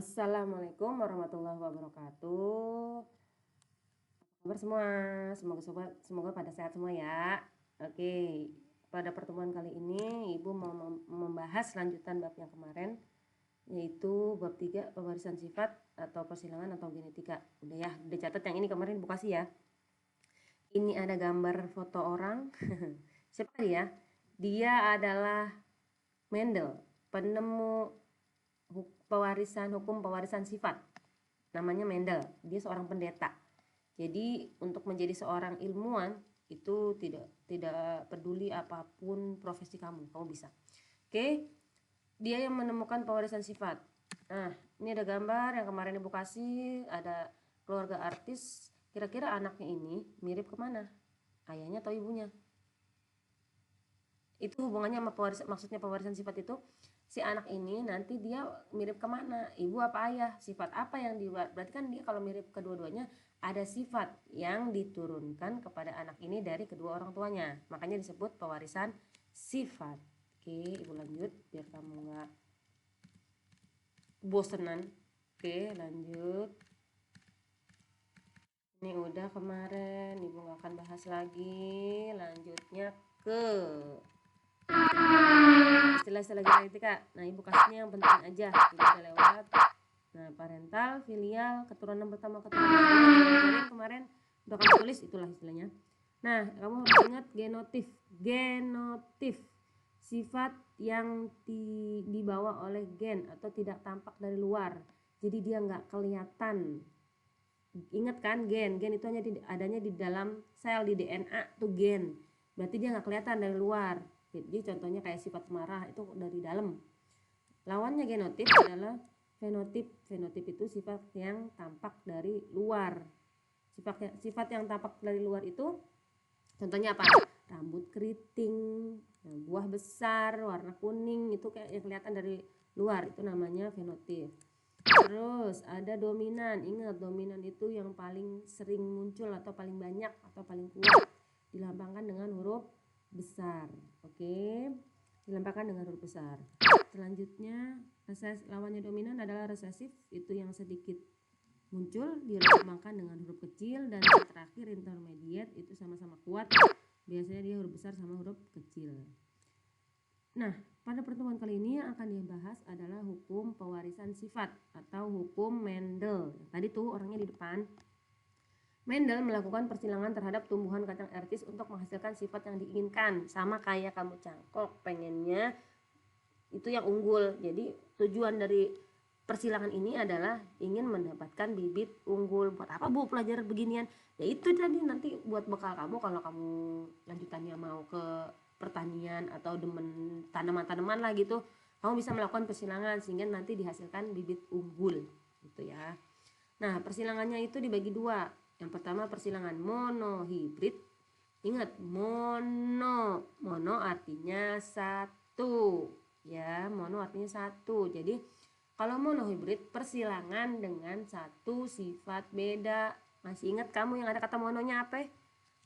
Assalamualaikum warahmatullahi wabarakatuh. Apa kabar semua? Semoga pada sehat semua ya. Oke, pada pertemuan kali ini Ibu mau membahas lanjutan bab yang kemarin, yaitu bab 3 pewarisan sifat atau persilangan atau genetika. Udah ya, udah catat yang ini kemarin Ibu kasih ya. Ini ada gambar foto orang. Siapa dia? Dia adalah Mendel, penemu hukum pewarisan sifat. Namanya Mendel. Dia seorang pendeta. Jadi untuk menjadi seorang ilmuwan itu tidak peduli apapun profesi kamu bisa. Oke, dia yang menemukan pewarisan sifat. Nah, ini ada gambar yang kemarin Ibu kasih, ada keluarga artis. Kira-kira anaknya ini mirip kemana? Ayahnya atau ibunya? Itu hubungannya sama pewarisan, maksudnya pewarisan sifat itu si anak ini nanti dia mirip kemana, ibu apa ayah, sifat apa yang berarti kan dia kalau mirip kedua-duanya ada sifat yang diturunkan kepada anak ini dari kedua orang tuanya, makanya disebut pewarisan sifat. Oke, Ibu lanjut biar kamu nggak bosenan. Oke, lanjut. Ini udah kemarin, Ibu nggak akan bahas lagi. Lanjutnya ke istilah-istilah genetika. Nah, Ibu kasihnya yang penting aja. Ini udah lewat. Nah, parental, filial, keturunan pertama, keturunan kedua. Kemarin udah kamu tulis, itulah istilahnya. Nah, kamu harus ingat genotif. Genotif, sifat yang dibawa oleh gen atau tidak tampak dari luar. Jadi dia nggak kelihatan. Ingat kan, gen itu hanya adanya di dalam sel, di DNA tuh gen. Berarti dia nggak kelihatan dari luar. Jadi contohnya kayak sifat marah itu dari dalam. Lawannya genotip adalah fenotip. Fenotip itu sifat yang tampak dari luar. Sifat yang tampak dari luar itu contohnya apa? Rambut keriting, buah besar, warna kuning, itu kayak yang kelihatan dari luar, itu namanya fenotip. Terus ada dominan. Ingat, dominan itu yang paling sering muncul atau paling banyak atau paling kuat, dilambangkan dengan huruf besar. Oke, dilambangkan dengan huruf besar. Selanjutnya lawannya dominan adalah resesif, itu yang sedikit muncul, dilambangkan dengan huruf kecil. Dan yang terakhir intermediate, itu sama-sama kuat, biasanya dia huruf besar sama huruf kecil. Nah, pada pertemuan kali ini yang akan dibahas adalah hukum pewarisan sifat atau hukum Mendel. Tadi tuh orangnya di depan. Mendel melakukan persilangan terhadap tumbuhan kacang ertis untuk menghasilkan sifat yang diinginkan. Sama kayak kamu cangkok, pengennya itu yang unggul. Jadi tujuan dari persilangan ini adalah ingin mendapatkan bibit unggul. Buat apa Bu pelajaran beginian? Ya itu tadi nanti buat bekal kamu kalau kamu lanjutannya mau ke pertanian atau demen tanaman-tanaman lah gitu. Kamu bisa melakukan persilangan sehingga nanti dihasilkan bibit unggul gitu ya. Nah, persilangannya itu dibagi dua. Yang pertama persilangan monohibrid. Ingat, mono artinya satu ya, mono artinya satu. Jadi kalau monohibrid persilangan dengan satu sifat beda. Masih ingat kamu yang ada kata mononya apa?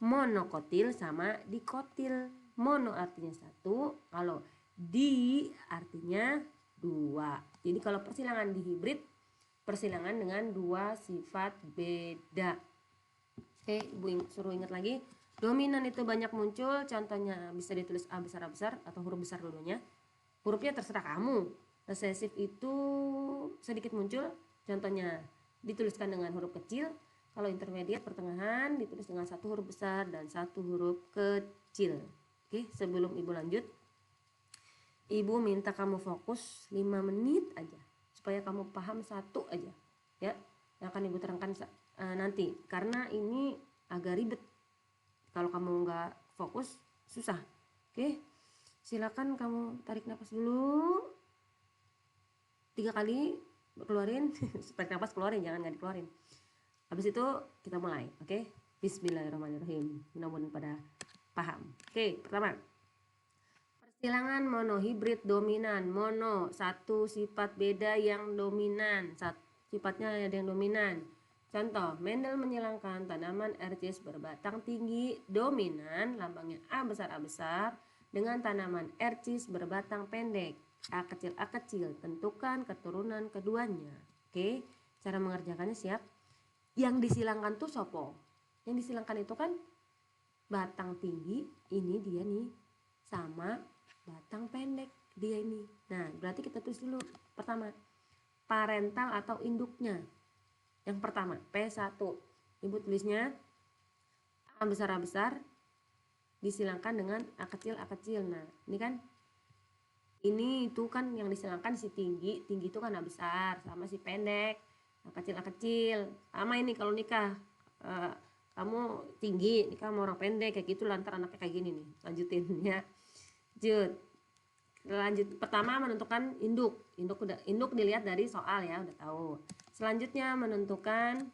Monokotil sama dikotil. Mono artinya satu, kalau di artinya dua. Jadi kalau persilangan dihibrid, persilangan dengan dua sifat beda. Oke, Ibu suruh ingat lagi. Dominan itu banyak muncul, contohnya bisa ditulis A besar atau huruf besar dulunya. Hurufnya terserah kamu. Resesif itu sedikit muncul, contohnya dituliskan dengan huruf kecil. Kalau intermediate pertengahan ditulis dengan satu huruf besar dan satu huruf kecil. Oke, sebelum Ibu lanjut, Ibu minta kamu fokus 5 menit aja supaya kamu paham satu aja ya, yang akan Ibu terangkan nanti, karena ini agak ribet. Kalau kamu nggak fokus susah. Oke, silakan kamu tarik nafas dulu 3 kali, keluarin. Tarik nafas, keluarin, jangan nggak dikeluarin. Habis itu kita mulai. Oke, bismillahirrahmanirrahim. Mudah-mudahan pada paham. Oke, pertama persilangan monohibrid dominan. Mono, satu sifat beda yang dominan, sifatnya ada yang dominan. Contoh, Mendel menyilangkan tanaman ercis berbatang tinggi dominan, lambangnya A besar dengan tanaman ercis berbatang pendek A kecil. Tentukan keturunan keduanya. Oke, cara mengerjakannya siap. Yang disilangkan tuh sopo. Yang disilangkan itu kan batang tinggi, ini dia nih, sama batang pendek dia ini. Nah, berarti kita tulis dulu pertama parental atau induknya. Yang pertama P1. Ibu tulisnya A besar disilangkan dengan A kecil. Nah, ini kan ini itu kan yang disilangkan si tinggi itu kan A besar, sama si pendek A kecil. Sama ini kalau nikah kamu tinggi nikah sama orang pendek kayak gitu, lantar anaknya kayak gini nih. Lanjutin ya. Lanjut pertama menentukan induk dilihat dari soal ya, udah tahu. Selanjutnya menentukan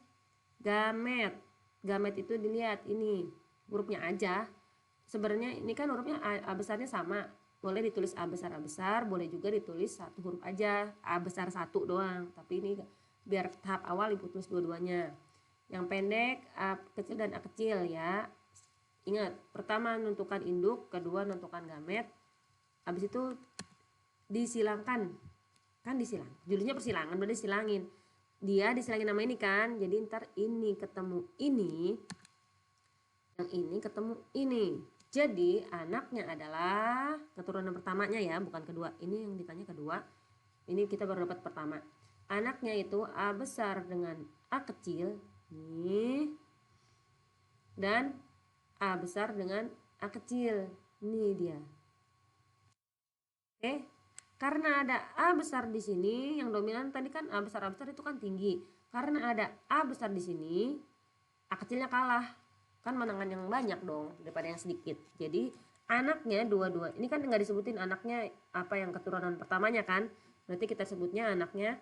gamet itu dilihat ini hurufnya aja. Sebenarnya ini kan hurufnya A besarnya sama, boleh ditulis A besar, boleh juga ditulis satu huruf aja A besar 1 doang, tapi ini biar tahap awal ibu tulis dua-duanya. Yang pendek A kecil dan A kecil ya. Ingat, pertama menentukan induk, kedua menentukan gamet, habis itu disilangkan. Kan disilang, judulnya persilangan, berarti silangin. Dia disilangin nama ini kan, jadi ntar ini ketemu ini, yang ini ketemu ini. Jadi anaknya adalah keturunan pertamanya ya, bukan kedua. Ini yang ditanya kedua. Ini kita baru dapat pertama. Anaknya itu A besar dengan A kecil nih, dan A besar dengan A kecil. Ini dia. Oke. Karena ada A besar di sini, yang dominan tadi kan A besar itu kan tinggi. Karena ada A besar di sini, A kecilnya kalah. Kan menangan yang banyak dong daripada yang sedikit. Jadi anaknya dua-dua. Ini kan nggak disebutin anaknya apa yang keturunan pertamanya kan. Berarti kita sebutnya anaknya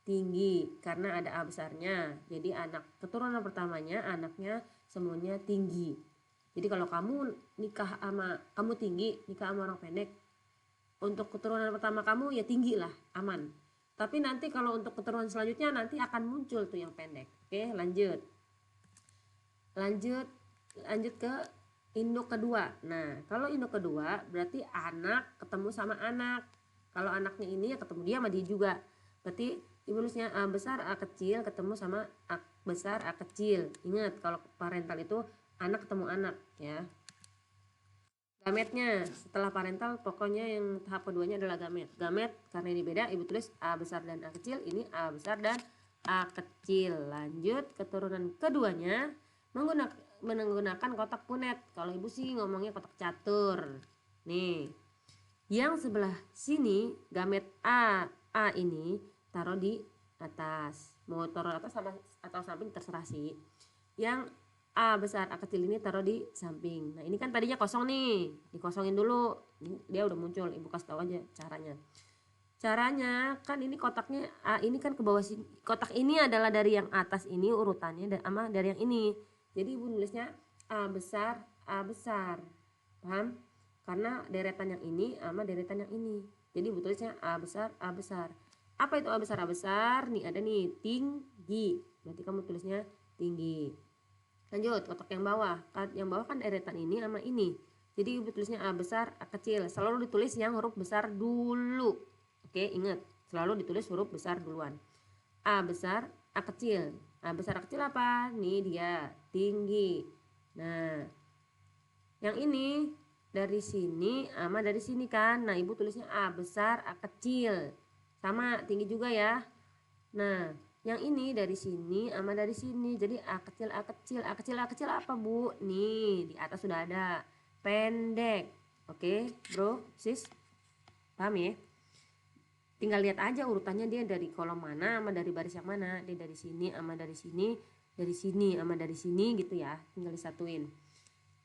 tinggi karena ada A besarnya. Jadi anak keturunan pertamanya anaknya semuanya tinggi. Jadi kalau kamu nikah sama kamu tinggi, nikah sama orang pendek, untuk keturunan pertama kamu ya tinggi lah, aman. Tapi nanti kalau untuk keturunan selanjutnya nanti akan muncul tuh yang pendek. Oke, lanjut ke induk kedua. Nah, kalau induk kedua berarti anak ketemu sama anak. Kalau anaknya ini ya ketemu dia sama dia juga. Berarti ibu tulisnya A besar A kecil ketemu sama A besar A kecil. Ingat, kalau parental itu anak ketemu anak ya. Gametnya setelah parental pokoknya yang tahap keduanya adalah gamet. Gamet karena ini beda, ibu tulis A besar dan A kecil. Ini A besar dan A kecil. Lanjut keturunan keduanya menggunakan kotak punet. Kalau ibu sih ngomongnya kotak catur. Nih, yang sebelah sini gamet A ini taruh di atas. Mau taruh atas sama atau samping terserah sih. Yang A besar A kecil ini taruh di samping. Nah, ini kan tadinya kosong nih, dikosongin dulu. Dia udah muncul, ibu kasih tahu aja caranya kan ini kotaknya A ini kan ke bawah sini. Kotak ini adalah dari yang atas ini urutannya sama dari yang ini. Jadi ibu nulisnya A besar, paham? Karena deretan yang ini sama deretan yang ini. Jadi ibu tulisnya A besar. Apa itu A besar? Nih ada nih tinggi. Berarti kamu tulisnya tinggi. Lanjut kotak yang bawah. Yang bawah kan deretan ini sama ini. Jadi ibu tulisnya A besar, A kecil. Selalu ditulis yang huruf besar dulu. Oke, ingat, selalu ditulis huruf besar duluan. A besar, A kecil. A besar A kecil apa? Nih dia, tinggi. Nah, yang ini dari sini sama dari sini kan. Nah, ibu tulisnya A besar A kecil. Sama, tinggi juga ya. Nah, yang ini dari sini sama dari sini. Jadi A kecil A kecil apa, Bu? Nih, di atas sudah ada. Pendek. Oke, bro, sis. Paham ya? Tinggal lihat aja urutannya dia dari kolom mana sama dari baris yang mana. Dia dari sini sama dari sini, dari sini sama dari sini gitu ya. Tinggal disatuin.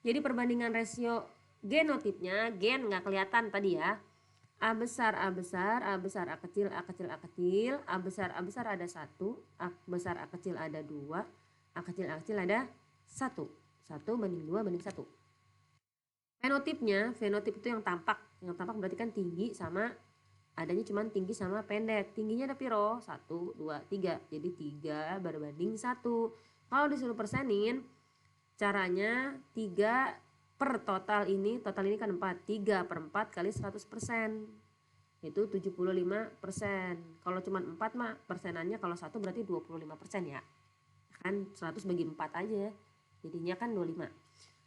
Jadi perbandingan rasio genotipnya, gen nggak kelihatan tadi ya. A besar A kecil A kecil. A besar ada 1, A besar A kecil ada 2, A kecil ada 1. 1 banding 2 banding 1. Fenotip itu yang tampak berarti kan tinggi sama adanya cuman tinggi sama pendek. Tingginya ada piro? 1, 2, 3. Jadi 3 berbanding 1. Kalau disuruh persenin, caranya 3 per total ini kan 4. 3/4 kali 100%. itu 75%. Kalau cuma 4 mah persenannya kalau 1 berarti 25% ya. Kan 100 bagi 4 aja. Jadinya kan 25.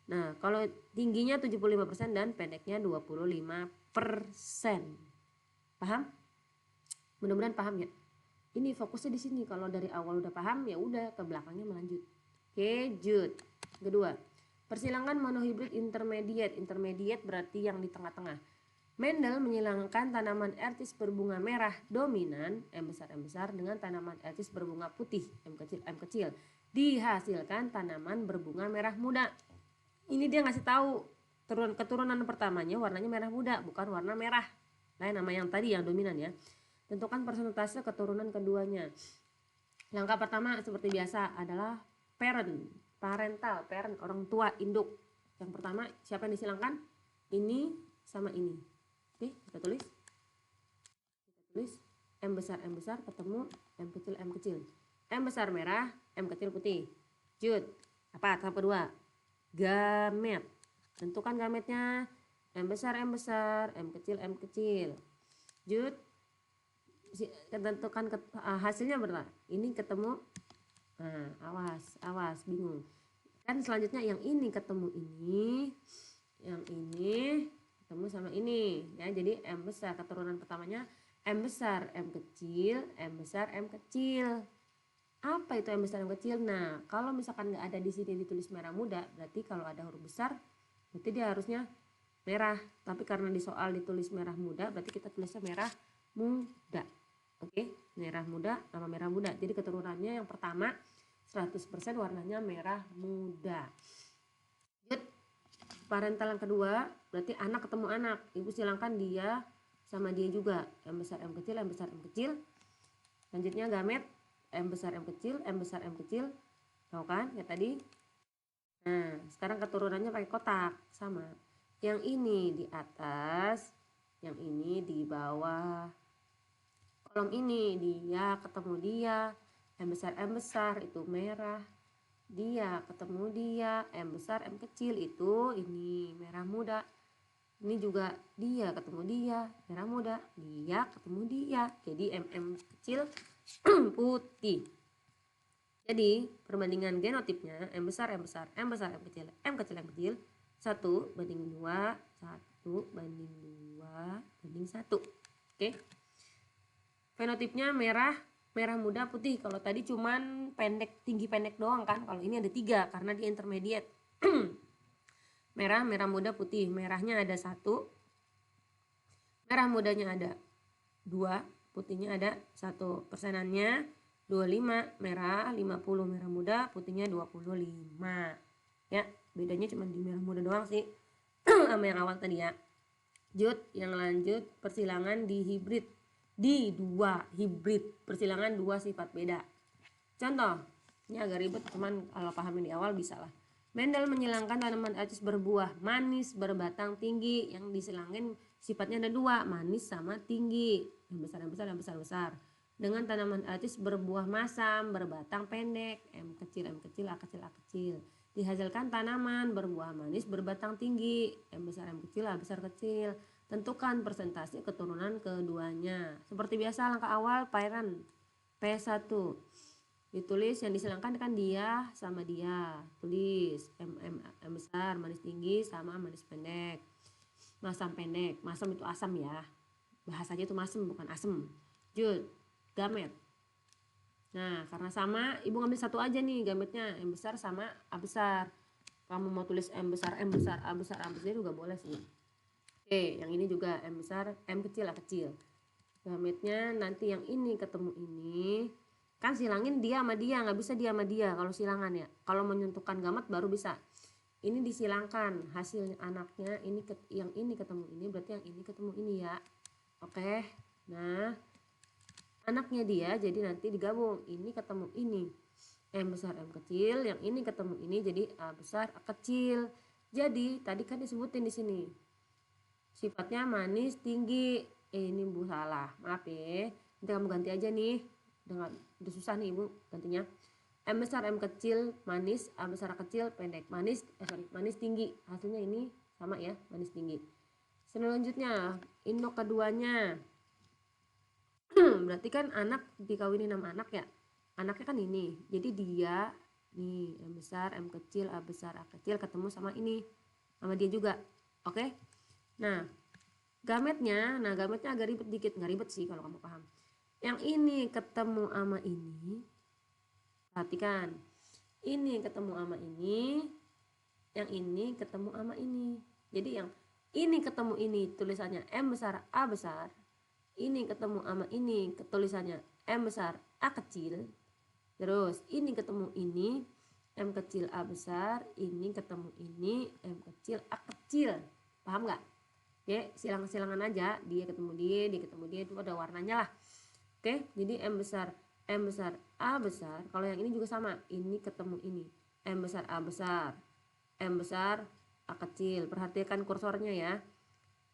Nah, kalau tingginya 75% dan pendeknya 25%. Paham? Mudah-mudahan paham ya. Ini fokusnya di sini. Kalau dari awal udah paham ya udah ke belakangnya melanjut. Oke, Jud. Kedua, persilangan monohibrid intermediate. Intermediate berarti yang di tengah-tengah. Mendel menyilangkan tanaman ertis berbunga merah dominan M besar dengan tanaman ertis berbunga putih M kecil. Dihasilkan tanaman berbunga merah muda. Ini dia ngasih tahu keturunan pertamanya warnanya merah muda, bukan warna merah. Lain nama yang tadi yang dominan ya. Tentukan persentase keturunan keduanya. Langkah pertama seperti biasa adalah parental, orang tua induk. Yang pertama siapa yang disilangkan? Ini sama ini. Oke, kita tulis M besar ketemu M kecil. M besar merah, M kecil putih. Jud, apa tahap kedua? Gamet. Tentukan gametnya. M besar, M kecil. Jud, tentukan hasilnya berapa? Ini ketemu. Nah, awas, bingung. Kan selanjutnya yang ini ketemu ini, yang ini ketemu sama ini ya. Jadi M besar keturunan pertamanya M besar, M kecil. Apa itu M besar, M kecil? Nah, kalau misalkan nggak ada di sini ditulis merah muda, berarti kalau ada huruf besar berarti dia harusnya merah. Tapi karena di soal ditulis merah muda, berarti kita tulisnya merah muda. Oke, merah muda sama merah muda. Jadi keturunannya yang pertama 100% warnanya merah muda. Parental yang kedua berarti anak ketemu anak. Ibu silangkan dia sama dia juga. M besar, M kecil. Lanjutnya gamet M besar, M kecil. Tahu kan ya tadi? Nah, sekarang keturunannya pakai kotak sama. Yang ini di atas, yang ini di bawah. Kolom ini dia ketemu dia. M besar itu merah. Dia ketemu dia M besar M kecil itu ini merah muda. Ini juga dia ketemu dia merah muda. Dia ketemu dia jadi M kecil putih. Jadi perbandingan genotipnya M besar M kecil 1 banding 2 1 banding 2 banding 1. Oke. Fenotipnya merah muda putih. Kalau tadi cuman tinggi pendek doang kan. Kalau ini ada 3 karena dia intermediate. merah muda putih. Merahnya ada 1. Merah mudanya ada 2. Putihnya ada 1. Persenannya 25 merah, 50 merah muda, putihnya 25. Ya, bedanya cuma di merah muda doang sih. Sama yang awal tadi ya. Yang lanjut persilangan di hibrid. Di 2 hibrid, persilangan 2 sifat beda. Contoh, ini agak ribet cuman kalau pahamin di awal bisa lah. Mendel menyilangkan tanaman ertis berbuah manis berbatang tinggi. Yang disilangin sifatnya ada 2, manis sama tinggi. Yang besar. Dengan tanaman ertis berbuah masam berbatang pendek, M kecil, A kecil. Dihasilkan tanaman berbuah manis berbatang tinggi, M besar, A kecil. Tentukan persentase keturunan keduanya. Seperti biasa langkah awal parent P1. Ditulis yang disilangkan kan dia sama dia. Tulis M besar manis tinggi sama manis pendek. Masam pendek. Masam itu asam ya. Bahasanya itu masam bukan asem. Gamet. Nah, karena sama, ibu ngambil 1 aja nih gametnya. M besar sama A besar. Kamu mau tulis M besar, A besar juga boleh sih. Oke, yang ini juga M besar, M kecil, A kecil. Gametnya nanti yang ini ketemu ini. Kan silangin dia sama dia, nggak bisa dia sama dia kalau silangan ya. Kalau menyentuhkan gamet baru bisa. Ini disilangkan hasilnya anaknya, yang ini ketemu ini, berarti yang ini ketemu ini ya. Oke, nah anaknya dia jadi nanti digabung. Ini ketemu ini. M besar, M kecil, yang ini ketemu ini jadi A besar, A kecil. Jadi tadi kan disebutin di sini. Sifatnya manis tinggi. Ini Bu salah, maaf ya. Nanti kamu ganti aja nih. Udah susah nih Ibu gantinya. M besar M kecil manis, A besar A kecil pendek. Manis tinggi. Hasilnya ini sama ya, manis tinggi. Selanjutnya induk keduanya. Berarti kan anak dikawinin sama anak ya. Anaknya kan ini. Jadi dia nih M besar, M kecil, A besar, A kecil ketemu sama ini. Sama dia juga. Oke? Nah, gametnya agak ribet dikit. Nggak ribet sih kalau kamu paham. Yang ini ketemu sama ini. Perhatikan. Ini ketemu sama ini. Yang ini ketemu sama ini. Jadi yang ini ketemu ini tulisannya M besar, A besar. Ini ketemu sama ini tulisannya M besar, A kecil. Terus ini ketemu ini M kecil, A besar. Ini ketemu ini M kecil, A kecil. Paham nggak? Oke, silang-silangan aja. Dia ketemu dia ketemu dia, itu ada warnanya lah. Oke, jadi M besar, A besar. Kalau yang ini juga sama. Ini ketemu ini M besar, A besar. M besar, A kecil. Perhatikan kursornya ya.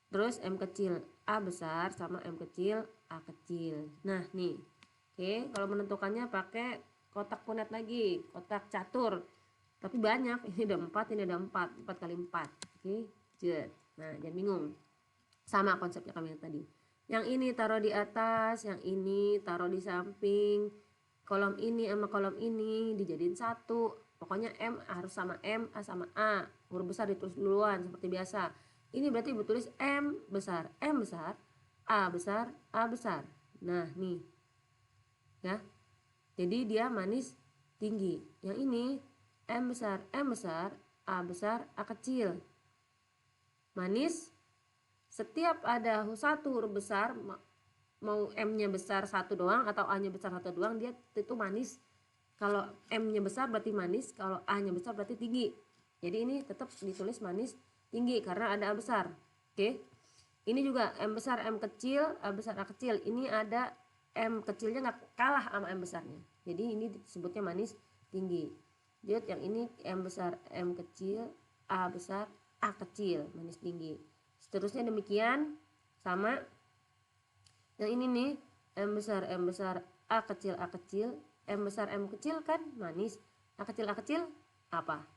Terus M kecil A besar sama M kecil A kecil. Nah nih, oke, kalau menentukannya pakai kotak kunet lagi, kotak catur. Tapi banyak, ini ada 4, ini ada 4, 4 kali 4. Oke, jet. Nah jangan bingung, sama konsepnya kami yang tadi. Yang ini taruh di atas, yang ini taruh di samping. Kolom ini sama kolom ini dijadiin satu. Pokoknya M harus sama M, A sama A. Huruf besar ditulis duluan seperti biasa. Ini berarti bertulis M besar, A besar, A besar. Nah nih, ya. Jadi dia manis tinggi. Yang ini M besar, A besar, A kecil. Manis. Setiap ada satu huruf besar, mau M-nya besar satu doang atau A-nya besar satu doang, dia itu manis. Kalau M-nya besar berarti manis, kalau A-nya besar berarti tinggi. Jadi ini tetap ditulis manis tinggi karena ada A besar. Oke. Ini juga M besar, M kecil, A besar, A kecil. Ini ada M kecilnya nggak kalah sama M besarnya. Jadi ini disebutnya manis tinggi. Jadi yang ini M besar, M kecil, A besar, A kecil, manis tinggi. Seterusnya demikian sama. Yang ini nih M besar, A kecil, M besar, M kecil kan manis. A kecil apa?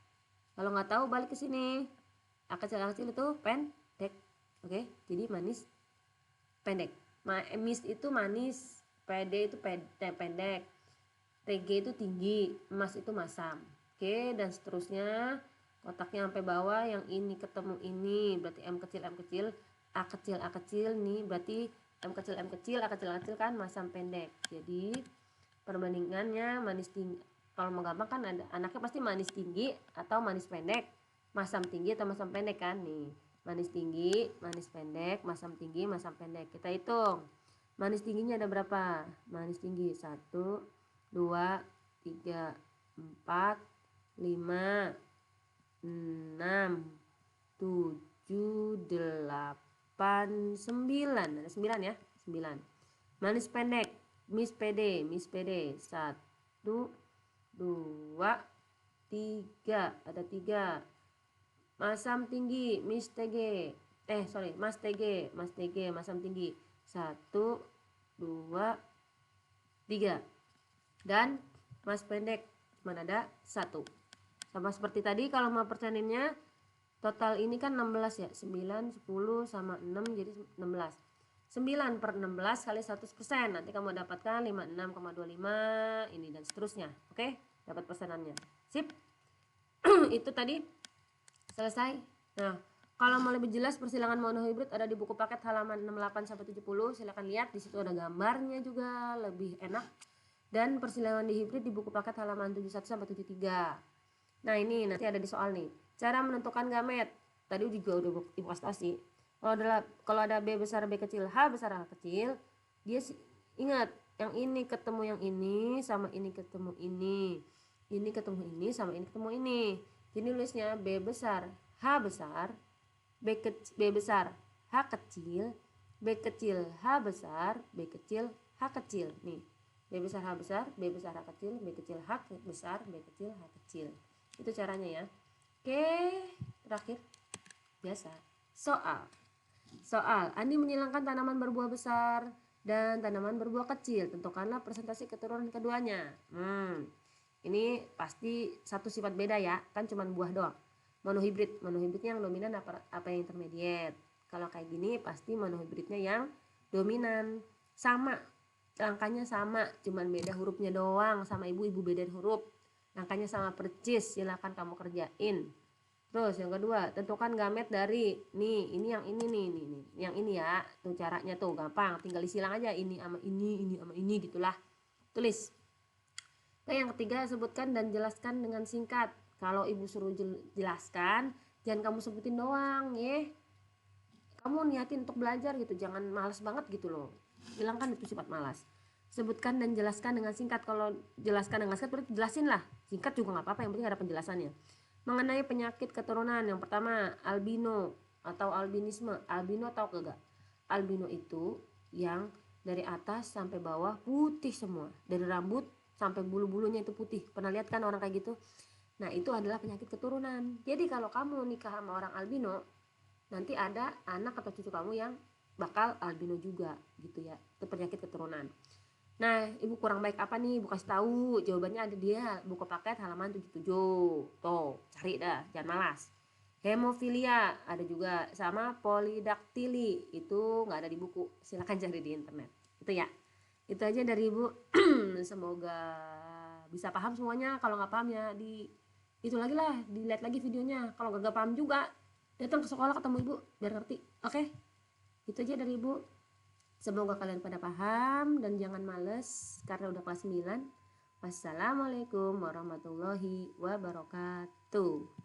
Kalau nggak tahu balik ke sini. A kecil itu pendek. Oke, jadi manis pendek. Mis itu manis, PD itu pendek, TG itu tinggi, emas itu masam. Oke, dan seterusnya kotaknya sampai bawah. Yang ini ketemu ini berarti M kecil, A kecil nih berarti M kecil, A kecil kan masam pendek. Jadi perbandingannya manis tinggi. Kalau mau gampang kan ada anaknya pasti manis tinggi atau manis pendek, masam tinggi atau masam pendek kan nih. Manis tinggi, manis pendek, masam tinggi, masam pendek. Kita hitung. Manis tingginya ada berapa? Manis tinggi 1, 2, 3, 4, 5, 6, 7, 8, 9. Ada 9 ya? 9. Manis pendek, Miss PD 1, 2, 3. Ada 3. Masam tinggi Mas TG, masam tinggi 1, 2, 3. Dan mas pendek cuma ada 1. Sama seperti tadi kalau mau perseninnya, total ini kan 16 ya, 9, 10 sama 6 jadi 16. 9 per 16 kali 100%, nanti kamu dapatkan 56,25 ini dan seterusnya. Oke, dapat persenannya. Sip. Itu tadi selesai. Nah, kalau mau lebih jelas persilangan monohibrid ada di buku paket halaman 68 sampai 70. Silakan lihat, di situ ada gambarnya juga, lebih enak. Dan persilangan dihibrid di buku paket halaman 71 sampai 73. Nah, ini nanti ada di soal nih. Cara menentukan gamet. Tadi juga udah ibu kasih. Kalau ada B besar, B kecil, H besar, H kecil, dia ingat yang ini ketemu yang ini sama ini ketemu ini. Ini ketemu ini sama ini ketemu ini. Jadi nulisnya B besar, H besar, B besar, H kecil, B kecil, H besar, B kecil, H kecil. Nih, B besar, H besar, B besar, H kecil, B kecil, H besar, B kecil, H kecil. Itu caranya ya. Oke, terakhir biasa. Soal, Andi menyilangkan tanaman berbuah besar dan tanaman berbuah kecil. Tentukanlah presentasi keturunan keduanya. Ini pasti satu sifat beda ya, kan cuma buah doang. Monohibridnya yang dominan apa yang intermediate. Kalau kayak gini pasti monohibridnya yang dominan. Sama Langkahnya sama, cuman beda hurufnya doang. Sama ibu beda huruf. Langkahnya sama percis, silakan kamu kerjain. Terus yang kedua, tentukan gamet dari ini yang ini nih, yang ini ya. Tuh caranya tuh gampang, tinggal disilang aja ini sama ini sama ini gitulah. Tulis. Nah, yang ketiga, sebutkan dan jelaskan dengan singkat. Kalau ibu suruh jelaskan, jangan kamu sebutin doang, ya. Kamu niatin untuk belajar gitu, jangan malas banget gitu loh. Hilangkan itu sifat malas. Sebutkan dan jelaskan dengan singkat. Kalau jelaskan dengan singkat berarti jelasin lah. Singkat juga nggak apa-apa, yang penting ada penjelasannya. Mengenai penyakit keturunan, yang pertama albino atau albinisme. Albino tahu kagak? Albino itu yang dari atas sampai bawah putih semua, dari rambut sampai bulu-bulunya itu putih. Pernah lihat kan orang kayak gitu? Nah, itu adalah penyakit keturunan. Jadi kalau kamu nikah sama orang albino, nanti ada anak atau cucu kamu yang bakal albino juga gitu ya. Itu penyakit keturunan. Nah, ibu kurang baik apa nih? Ibu kasih tahu. Jawabannya ada dia buku paket halaman 77. Tuh, cari dah, jangan malas. Hemofilia ada juga, sama polidaktili itu nggak ada di buku. Silakan cari di internet. Itu ya. Itu aja dari ibu. Semoga bisa paham semuanya. Kalau nggak paham ya itu lagi lah, dilihat lagi videonya. Kalau nggak paham juga, datang ke sekolah ketemu ibu biar ngerti. Oke? Itu aja dari ibu. Semoga kalian pada paham dan jangan males karena udah kelas 9. Wassalamualaikum warahmatullahi wabarakatuh.